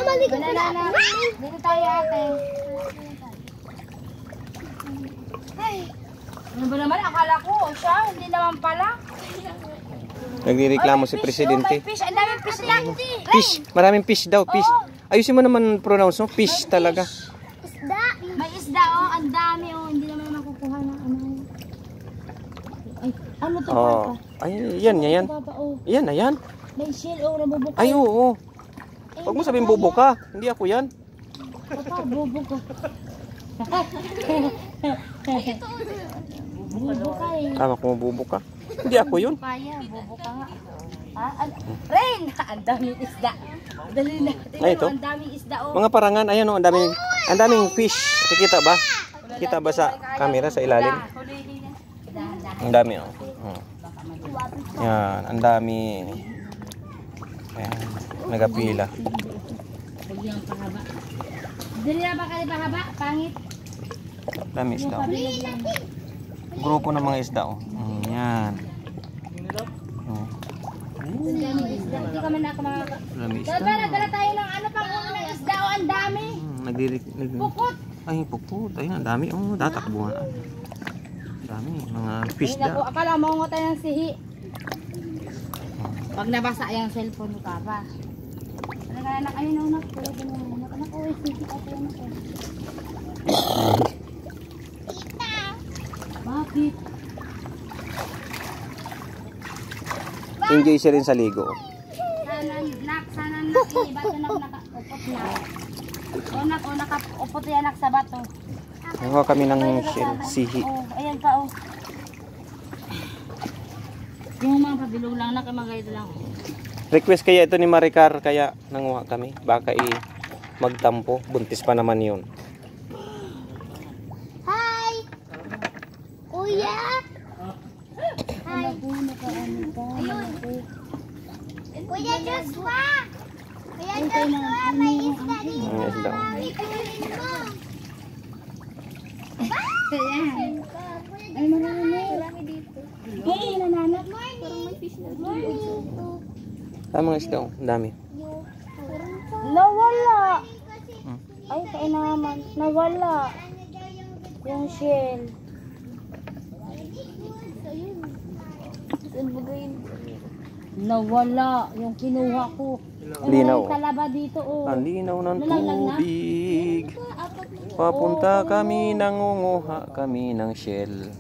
Maligo na lang. Dito tayo ate. Ay. Ano ba naman? Akala ko siya. Hindi naman pala. Nagrereklamo si Presidente. Fish. Ang daming fish lang. Fish. Maraming fish daw. Fish. Ayusin mo naman pronounce mo. Fish talaga. Isda. May isda oh. Ang dami oh. Hindi naman makukuha ng ano. Ay, ano to papa? Ay, yan. Yan, ayan. May shell oh. Nabubuk. Ay, oo. Huwag mo sabihin bobo ka. Hindi ako yan. Papa, bobo ka. Bobo ka eh. Tama ko bobo ka. Hindi ako yun. Kaya, bobo ka nga. Rain! Ang daming isda. Dali na. Ay, ito. Ang daming isda oh. Mga parangan, ayan o, ang daming fish. Kita ba? Kita ba sa camera, sa ilalim? Ang dami o. Yan, ang dami. Ayan, nagapila. Bagyang pahaba. Dili na ba kayo pahaba? Pangit? Dami isda o. Grupo ng mga isda o. Yan. Hindi kami nakamakaka. Dami isda. Nagdala tayo ng ano pang ng isda o ang dami. Pukot. Ay, pukot. Ayun, ang dami. Oh, tatakbuhan. Dami. Mga fish da. Akala mo nga tayo ng sihi. Pag nabasa yung cellphone mo papa. Anak, ayun anak. Anak, oh, sihi ako anak. Tita. Bakit? Enjoy siya rin sa ligo. Sana bato na nakaupot na. O nakaupot yan sa bato. Nakuha kami ng sihi. Oh, ayan pa oh. Yung mga pabilog lang na kamagaydo lang. Request kaya ito ni Maricar, kaya nanguha kami. Baka magtampo. Buntis pa naman yun. Hi! Kuya! Hi! Kuya Joshua! Kuya Joshua, may isda dito. May isda. Ay, marami dito. Hey, nananap. Parang may fish na dito. Tamang isda, oh. Ang dami. Nawala. Ay, kainaman. Nawala. Yung shell. Nawala. Yung kinuha ko. Linaw. May talaba dito, oh. Ang linaw ng tubig. Papunta kami, nangunguha kami ng shell.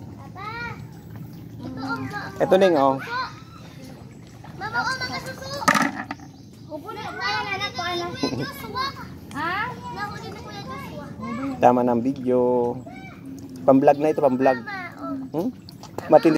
Ito ning, oh. Mama, mga suso. Kukunin ko na anak ko, anak. Ha? Nakunin ko yan, Joshua. Tama ng video. Pamblog na ito, pamblog. Matindi.